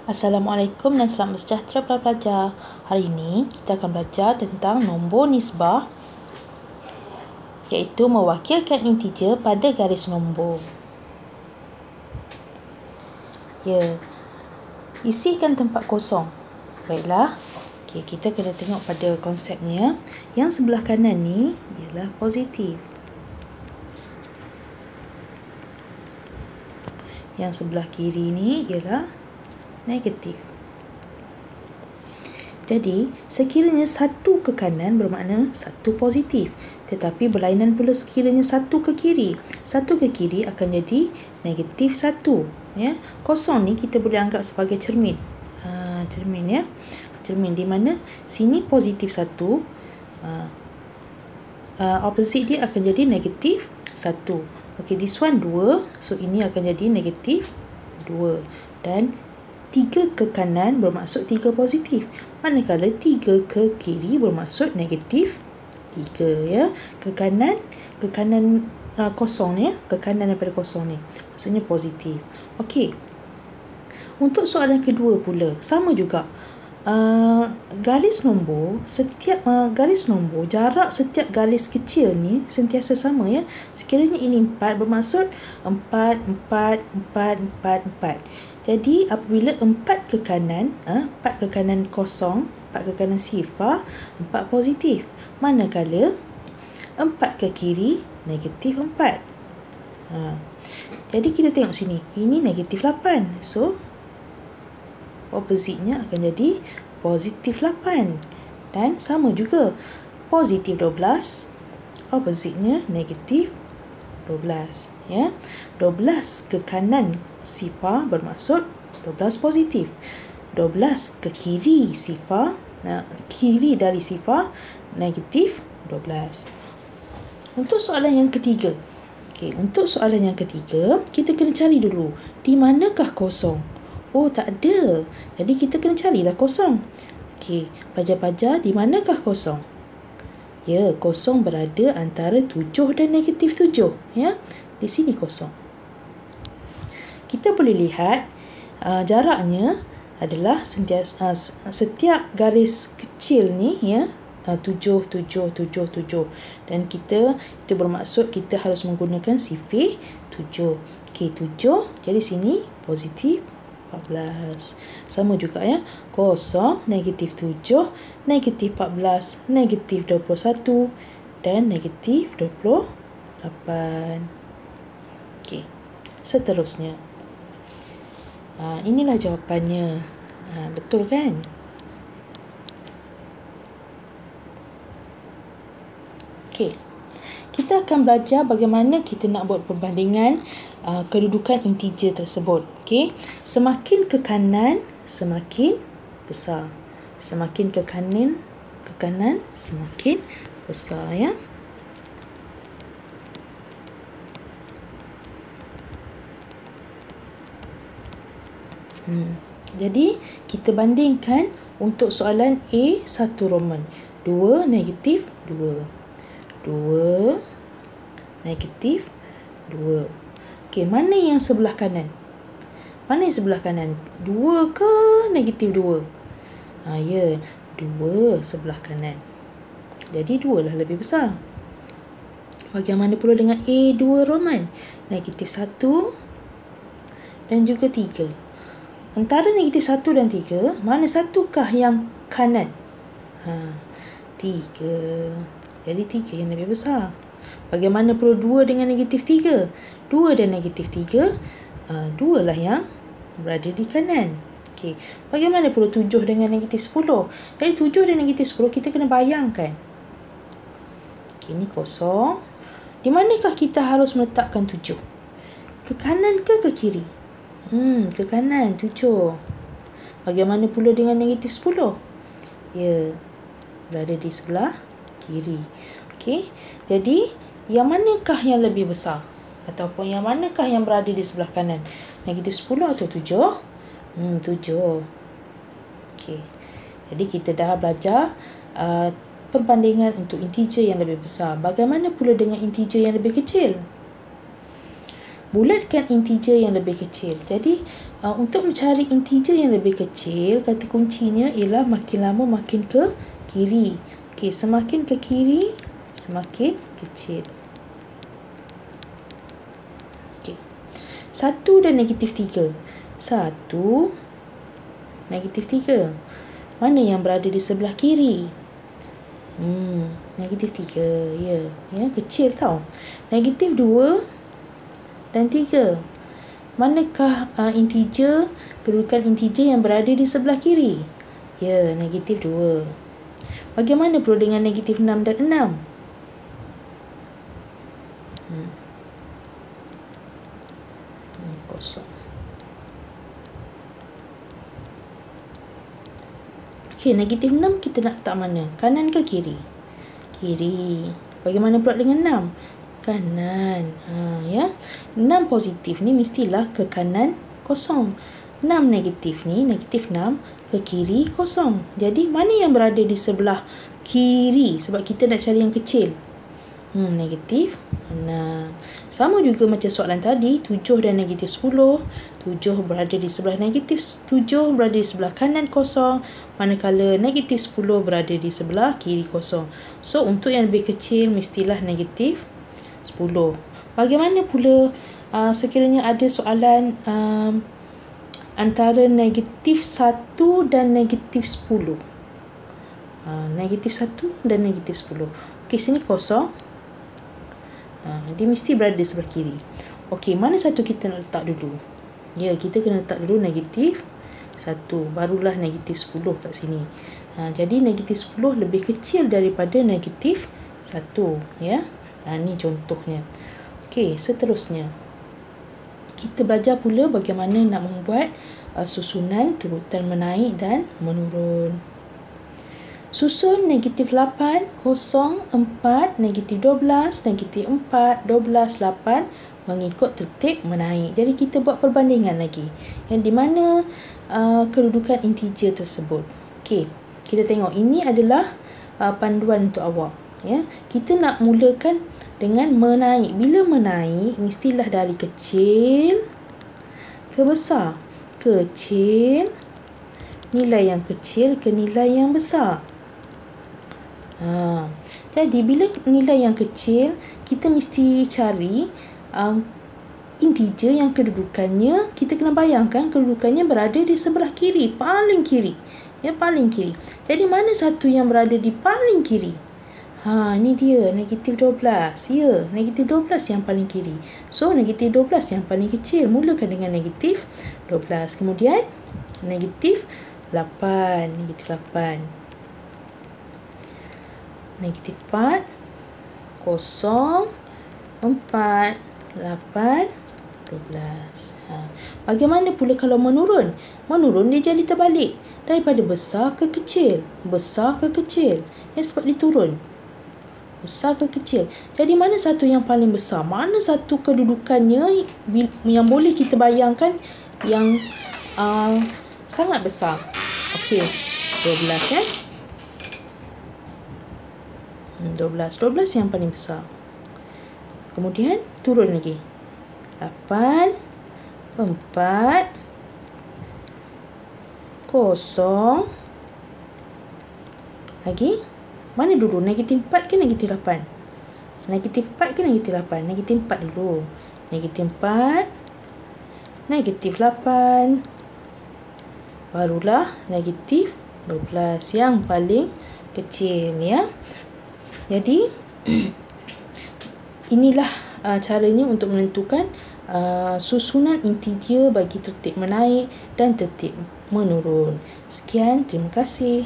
Assalamualaikum dan selamat sejahtera para pelajar. Hari ini kita akan belajar tentang nombor nisbah, iaitu mewakilkan integer pada garis nombor. Ya, isikan tempat kosong. Baiklah, kita kena tengok pada konsepnya. Yang sebelah kanan ni ialah positif. Yang sebelah kiri ni ialah negatif. Jadi, sekiranya satu ke kanan bermakna satu positif. Tetapi berlainan pula sekiranya satu ke kiri. Satu ke kiri akan jadi negatif satu. Ya. Kosong ni kita boleh anggap sebagai cermin. Cermin ya. Cermin di mana sini positif satu. Opposite dia akan jadi negatif satu. Okey, this one 2. So, ini akan jadi negatif 2. Dan 3 ke kanan bermaksud 3 positif. Manakala 3 ke kiri bermaksud negatif 3 ya. Ke kanan kosong ni ya. Ke kanan daripada kosong ni. Maksudnya positif. Okey. Untuk soalan kedua pula sama juga. Garis nombor, setiap garis nombor, jarak setiap garis kecil ni sentiasa sama ya. Sekiranya ini 4 bermaksud 4, 4, 4, 4, 4. Jadi apabila 4 ke kanan, 4 ke kanan kosong, 4 ke kanan sifar, 4 positif. Manakala 4 ke kiri, negatif 4. Jadi kita tengok sini, ini negatif 8. So, opposite-nya akan jadi positif 8. Dan sama juga, positif 12, opposite-nya negatif 12. Ya. 12 ke kanan sifar bermaksud 12 positif. 12 ke kiri sifar, kiri dari sifar, negatif 12. Untuk soalan yang ketiga. Untuk soalan yang ketiga, kita kena cari dulu, di manakah kosong? Oh, tak ada. Jadi kita kena carilah kosong. Pelajar-pelajar, di manakah kosong? Ya, kosong berada antara 7 dan negatif 7. Ya, di sini kosong. Kita boleh lihat jaraknya adalah setiap garis kecil ni ya, 7, 7, 7, 7. Dan itu bermaksud kita harus menggunakan sifir 7. 7. Jadi sini positif 14. Sama juga ya. Kosong, negatif 7, negatif 14, negatif 21 dan negatif 28. Seterusnya. Inilah jawapannya. Betul kan? Kita akan belajar bagaimana kita nak buat perbandingan kedudukan integer tersebut. Semakin ke kanan, semakin besar. Semakin ke kanan, semakin besar ya. Jadi kita bandingkan untuk soalan A1 Roman. 2 negatif 2. 2 negatif 2. Mana yang sebelah kanan? Mana yang sebelah kanan? 2 ke negatif 2? Ya, 2 sebelah kanan. Jadi 2 lah lebih besar. Bagaimana pula dengan A2 Roman? Negatif 1 dan juga 3. Antara negatif 1 dan 3, mana satukah yang kanan? 3. Jadi 3 yang lebih besar. Bagaimana pula 2 dengan negatif 3? 2 dan negatif 3, 2 lah yang berada di kanan. Bagaimana pula 7 dengan negatif 10? Jadi 7 dan negatif 10 kita kena bayangkan. Ini kosong. Di manakah kita harus meletakkan 7? Ke kanan ke kiri? Ke kanan 7. Bagaimana pula dengan negatif 10? Ya, berada di sebelah kiri. Jadi yang manakah yang lebih besar? Ataupun yang manakah yang berada di sebelah kanan? Negatif 10 atau 7? 7. Jadi kita dah belajar perbandingan untuk integer yang lebih besar. Bagaimana pula dengan integer yang lebih kecil? Bulatkan integer yang lebih kecil. Jadi Untuk mencari integer yang lebih kecil, kata kuncinya ialah makin lama makin ke kiri. Okey, semakin ke kiri, semakin kecil. Okey. 1 dan negatif 3. 1, negatif 3. Mana yang berada di sebelah kiri? Negatif 3. Ya, kecil tau. Negatif 2 dan 3. Manakah kedudukan integer yang berada di sebelah kiri? Ya, negatif 2. Bagaimana pula dengan negatif 6 dan 6? Kosong. Okey, negatif 6 kita nak letak mana? Kanan ke kiri? Kiri. Bagaimana pula dengan 6? Kanan. Ya. 6 positif ni mestilah ke kanan kosong. 6 negatif ni, negatif 6 ke kiri kosong. Jadi mana yang berada di sebelah kiri? Sebab kita nak cari yang kecil. Negatif 6. Sama juga macam soalan tadi, 7 dan negatif 10. 7 berada di sebelah negatif 7, berada di sebelah kanan kosong. Manakala negatif 10 berada di sebelah kiri kosong. So, untuk yang lebih kecil mestilah negatif 10. Bagaimana pula sekiranya ada soalan antara negatif 1 dan negatif 10? Negatif 1 dan negatif 10. Okey, sini kosong. Dia mesti berada di sebelah kiri. Okey, mana satu kita nak letak dulu? Ya, kita kena letak dulu negatif 1. Barulah negatif 10 kat sini. Jadi negatif 10 lebih kecil daripada negatif 1. Ya. Ini contohnya. Okey, seterusnya. Kita belajar pula bagaimana nak membuat susunan turutan menaik dan menurun. Susun negatif 8, 0, 4, negatif 12, negatif 4, 12, 8 mengikut tertib menaik. Jadi kita buat perbandingan lagi. Yang di mana kedudukan integer tersebut. Okey, kita tengok ini adalah panduan untuk awak. Ya, kita nak mulakan dengan menaik. Bila menaik, mestilah dari kecil ke besar. Kecil, nilai yang kecil ke nilai yang besar. Jadi, bila nilai yang kecil, kita mesti cari integer yang kedudukannya, kita kena bayangkan kedudukannya berada di sebelah kiri, paling kiri. Ya, paling kiri. Jadi, mana satu yang berada di paling kiri? Ini dia, negatif 12. Ya, negatif 12 yang paling kiri. So, negatif 12 yang paling kecil. Mulakan dengan negatif 12. Kemudian, negatif 8. Negatif 8. Negatif 4. 0. 4. 8. 12. Bagaimana pula kalau menurun? Menurun dia jadi terbalik. Daripada besar ke kecil. Besar ke kecil. Ya, sebab dia turun. Besar ke kecil. Jadi mana satu yang paling besar? Mana satu kedudukannya yang boleh kita bayangkan yang sangat besar? Okey, 12 kan? 12 yang paling besar. Kemudian turun lagi. 8, 4, 0. Lagi. Mana dulu? Negatif 4 ke negatif 8? Negatif 4 ke negatif 8? Negatif 4 dulu. Negatif 4. Negatif 8. Barulah negatif 12 yang paling kecil. Ya. Jadi, inilah caranya untuk menentukan susunan integer bagi tertib menaik dan tertib menurun. Sekian, terima kasih.